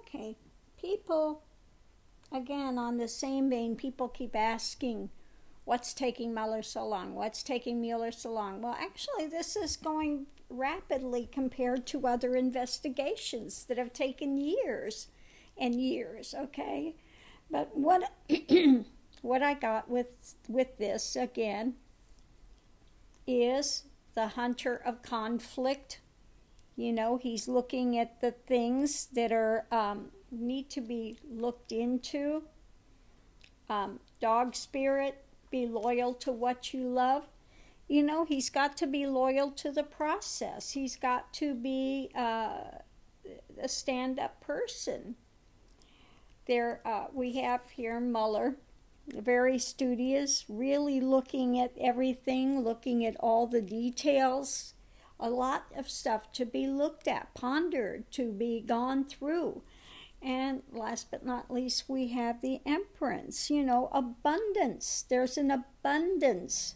Okay, people, again, on the same vein, people keep asking, what's taking Mueller so long? What's taking Mueller so long? Well, actually, this is going rapidly compared to other investigations that have taken years and years, okay? But what what I got with this, again, is the hunter of conflict. You know, he's looking at the things that are need to be looked into. Dog spirit, be loyal to what you love. You know, he's got to be loyal to the process. He's got to be a stand-up person. There, we have here Mueller, very studious, really looking at everything, looking at all the details. A lot of stuff to be looked at, pondered, to be gone through. And last but not least, we have the Empress, you know, abundance. There's an abundance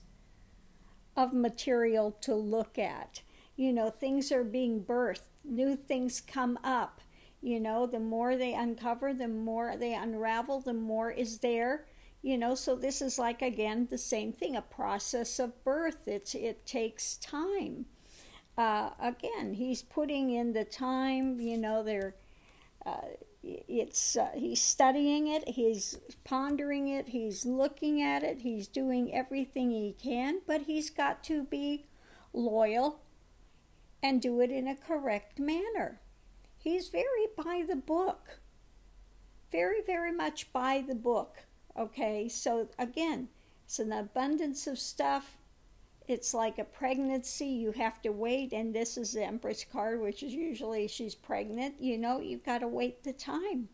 of material to look at. You know, things are being birthed, new things come up. You know, the more they uncover, the more they unravel, the more is there. You know, so this is like, again, the same thing, a process of birth. It takes time. Again, he's putting in the time, you know, he's studying it, he's pondering it, he's looking at it, he's doing everything he can, but he's got to be loyal and do it in a correct manner. He's very by the book, very, very much by the book, okay? So again, it's an abundance of stuff. It's like a pregnancy, you have to wait, and this is the Empress card, which is usually she's pregnant. You know, you've got to wait the time,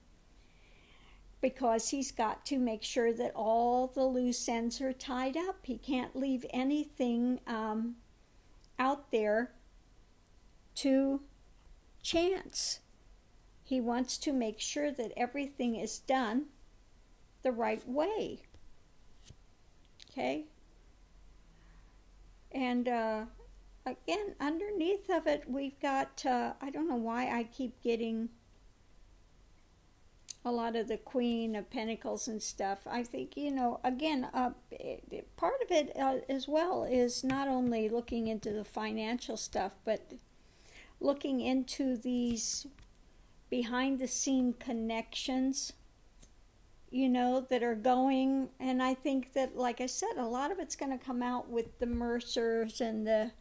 because he's got to make sure that all the loose ends are tied up. He can't leave anything out there to chance. He wants to make sure that everything is done the right way. Okay? And again, underneath of it, we've got, I don't know why I keep getting a lot of the Queen of Pentacles and stuff. I think, you know, again, part of it as well is not only looking into the financial stuff, but looking into these behind-the-scene connections, you know, that are going. And I think that, like I said, a lot of it's going to come out with the Mercers and the,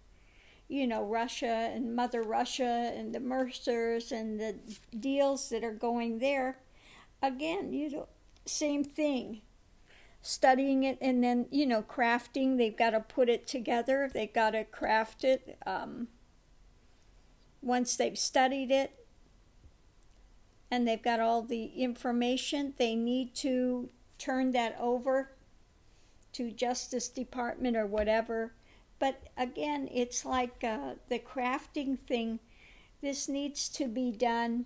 you know, Russia and Mother Russia and the Mercers and the deals that are going there. Again, you know, same thing. Studying it and then, you know, crafting. They've got to put it together. They've got to craft it. Once they've studied it and they've got all the information, they need to turn that over to Justice Department or whatever. But again, it's like the crafting thing. This needs to be done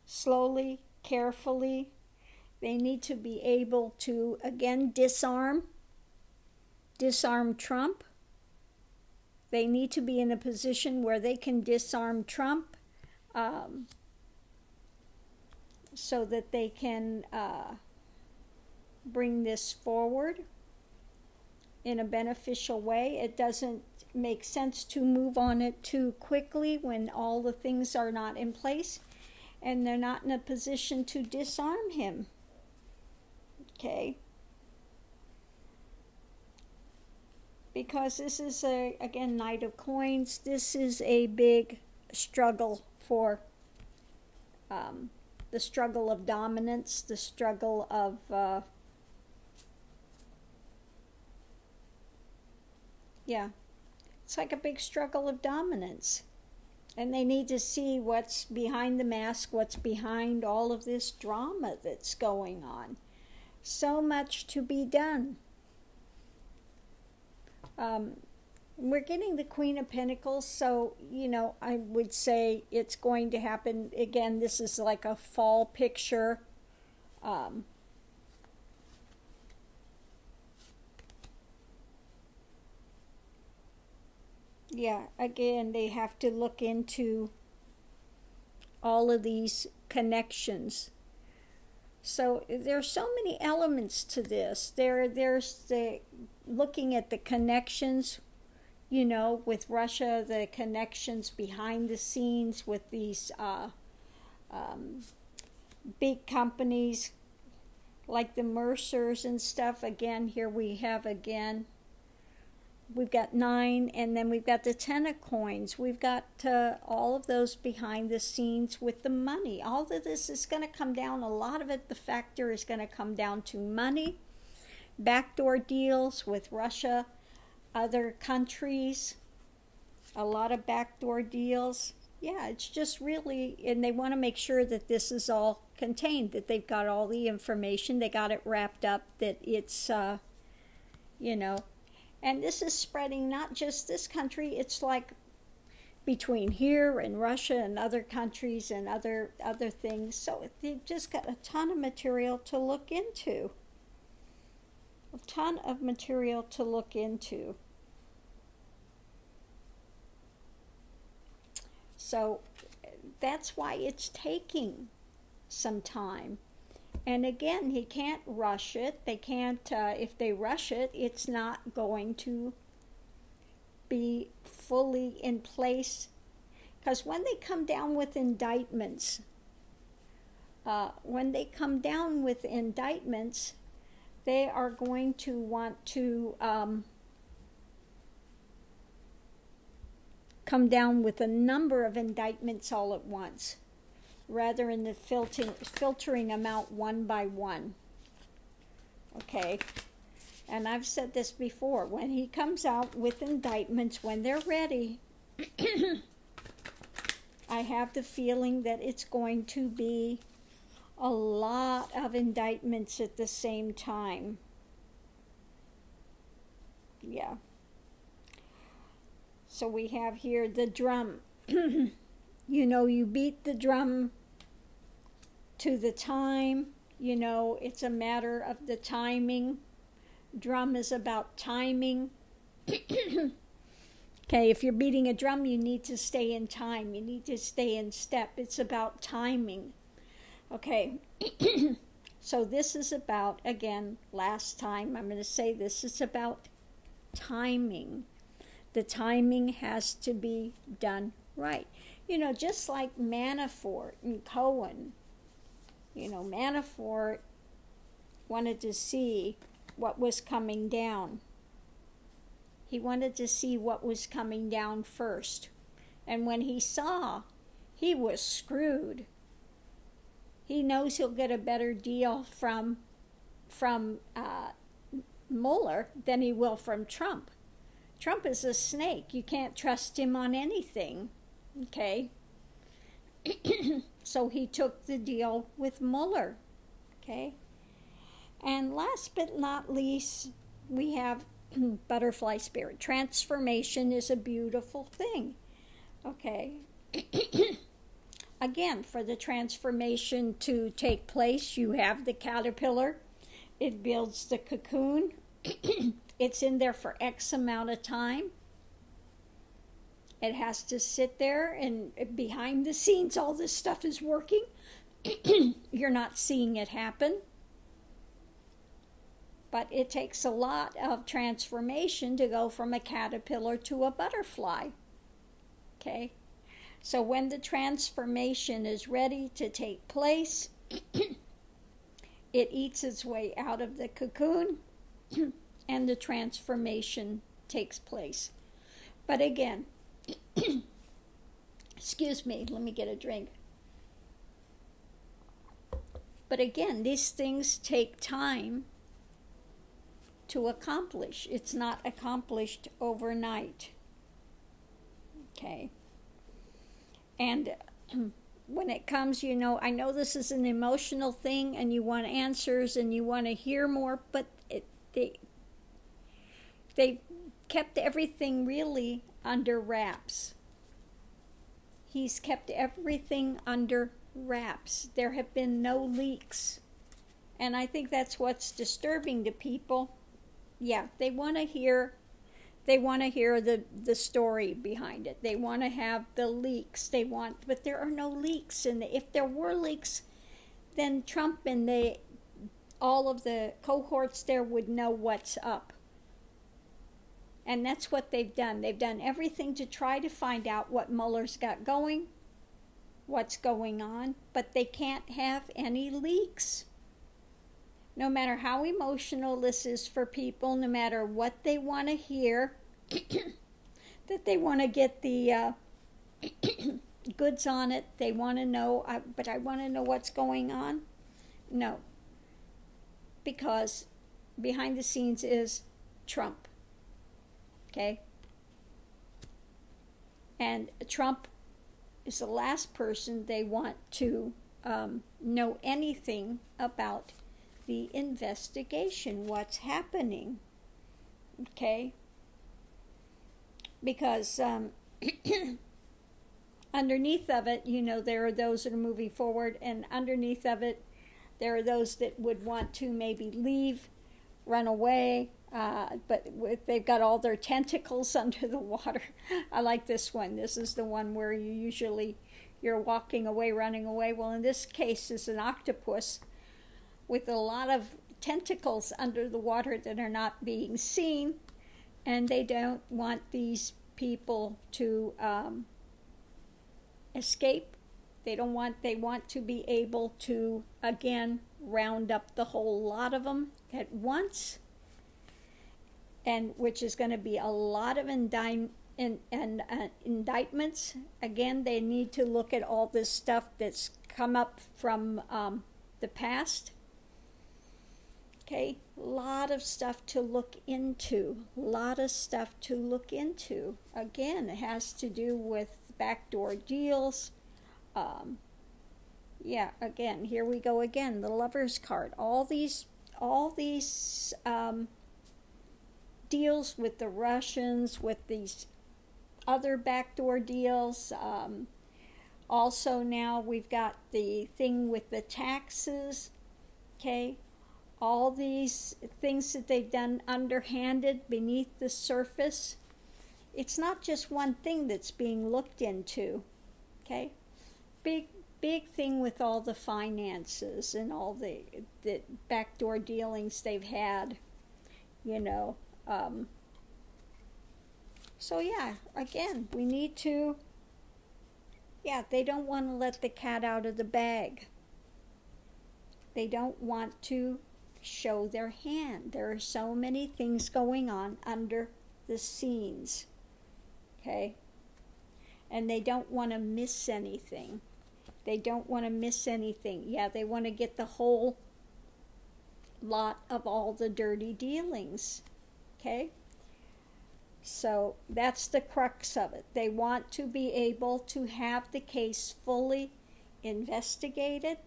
slowly, carefully. They need to be able to, again, disarm Trump. They need to be in a position where they can disarm Trump so that they can bring this forward in a beneficial way. It doesn't make sense to move on it too quickly when all the things are not in place and they're not in a position to disarm him. Okay? Because this is, again, Knight of Coins. This is a big struggle for the struggle of dominance, the struggle of, yeah, it's like a big struggle of dominance. And they need to see what's behind the mask, what's behind all of this drama that's going on. So much to be done. We're getting the Queen of Pentacles, so, you know, I would say it's going to happen. Again, this is like a fall picture. Yeah, again, they have to look into all of these connections. So there's so many elements to this. There's the looking at the connections, you know, with Russia, the connections behind the scenes with these big companies like the Mercers and stuff. Again, here we have we've got 9, and then we've got the 10 of coins. We've got all of those behind the scenes with the money. All of this is going to come down, a lot of it, the factor is going to come down to money, backdoor deals with Russia, other countries, a lot of backdoor deals. Yeah, it's just really, and they want to make sure that this is all contained, that they've got all the information, they got it wrapped up, that it's, you know, and this is spreading not just this country, it's like between here and Russia and other countries and other things. So they've just got a ton of material to look into. A ton of material to look into. So that's why it's taking some time. And again, he can't rush it. They can't, if they rush it, it's not going to be fully in place. Because when they come down with indictments, they are going to want to come down with a number of indictments all at once, rather than the filtering them out one by one. Okay? And I've said this before. When he comes out with indictments, when they're ready, I have the feeling that it's going to be a lot of indictments at the same time. Yeah. So we have here the drum. You know, you beat the drum to the time. You know, it's a matter of the timing. Drum is about timing. Okay, if you're beating a drum, you need to stay in time. You need to stay in step. It's about timing. Okay, so this is about, again, last time, I'm going to say this is about timing. The timing has to be done right. You know, just like Manafort and Cohen. You know, Manafort wanted to see what was coming down. He wanted to see what was coming down first. And when he saw, he was screwed. He knows he'll get a better deal from Mueller than he will from Trump. Trump is a snake. You can't trust him on anything. Okay? So he took the deal with Mueller. Okay? And last but not least, we have butterfly spirit. Transformation is a beautiful thing. Okay? Again, for the transformation to take place, you have the caterpillar. It builds the cocoon. It's in there for X amount of time. It has to sit there, and behind the scenes, all this stuff is working. You're not seeing it happen. But it takes a lot of transformation to go from a caterpillar to a butterfly. Okay? So when the transformation is ready to take place, it eats its way out of the cocoon, and the transformation takes place. But again, excuse me, let me get a drink. But again, these things take time to accomplish. It's not accomplished overnight. Okay? And when it comes, you know, I know this is an emotional thing and you want answers and you want to hear more, but they kept everything really under wraps. He's kept everything under wraps. There have been no leaks. And I think that's what's disturbing to people. Yeah, they want to hear They want to hear the story behind it. They want to have the leaks. But there are no leaks. And if there were leaks, then Trump and all of the cohorts there would know what's up. And that's what they've done. They've done everything to try to find out what Mueller's got going, what's going on, but they can't have any leaks. No matter how emotional this is for people, no matter what they want to hear, that they want to get the goods on it, they want to know, but I want to know what's going on. No. Because behind the scenes is Trump. Okay? And Trump is the last person they want to know anything about the investigation, what's happening. Okay? Because underneath of it, there are those that are moving forward, and underneath of it, there are those that would want to maybe leave, run away, but they've got all their tentacles under the water. I like this one. This is the one where you're walking away, running away. Well, in this case, it's an octopus with a lot of tentacles under the water that are not being seen, and they don't want these people to escape. They want to be able to, again, round up the whole lot of them at once, and which is going to be a lot of indictments. Again, they need to look at all this stuff that's come up from the past. Okay, a lot of stuff to look into. Again, it has to do with backdoor deals. Again, here we go again, the Lover's card. All these deals with the Russians, with these other backdoor deals. Also now we've got the thing with the taxes. Okay, all these things that they've done underhanded, beneath the surface. It's not just one thing that's being looked into. Okay, big thing with all the finances and all the backdoor dealings they've had, So yeah, again, we need to, they don't want to let the cat out of the bag. They don't want to show their hand. There are so many things going on under the scenes, okay? And they don't want to miss anything. Yeah, they want to get the whole lot of all the dirty dealings, okay? So that's the crux of it. They want to be able to have the case fully investigated.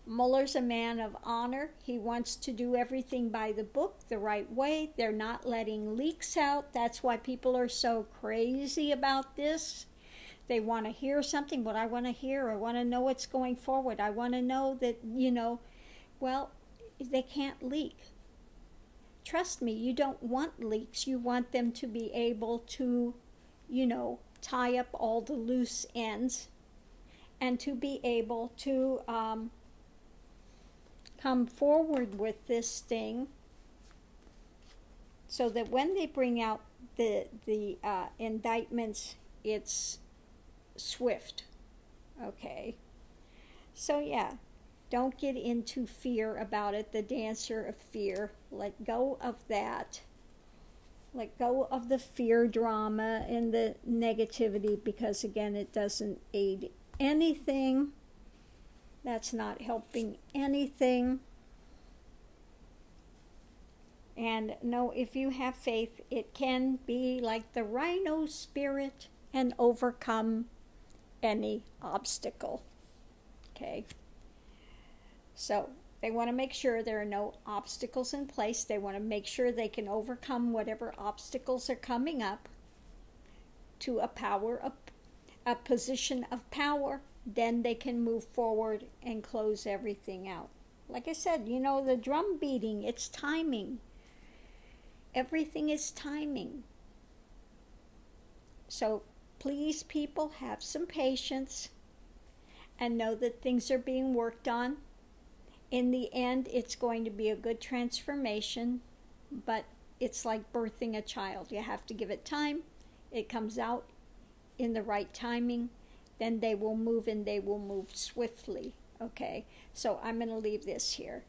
Mueller's a man of honor. He wants to do everything by the book, the right way. They're not letting leaks out. That's why people are so crazy about this. They want to hear something, what I want to hear. I want to know what's going forward. I want to know that, well, they can't leak. Trust me, you don't want leaks. You want them to be able to, tie up all the loose ends and to be able to come forward with this thing so that when they bring out the indictments, it's swift. Okay? So yeah, don't get into fear about it, the dancer of fear. Let go of that. Let go of the fear drama and the negativity, because again, it doesn't aid anything. That's not helping anything. And no, if you have faith, it can be like the rhino spirit and overcome any obstacle. Okay? So they want to make sure there are no obstacles in place. They want to make sure they can overcome whatever obstacles are coming up to a position of power. Then they can move forward and close everything out. Like I said, the drum beating, it's timing. Everything is timing. So please, people, have some patience and know that things are being worked on. In the end, it's going to be a good transformation, but it's like birthing a child. You have to give it time. It comes out in the right timing. Then they will move, and they will move swiftly. Okay, so I'm going to leave this here.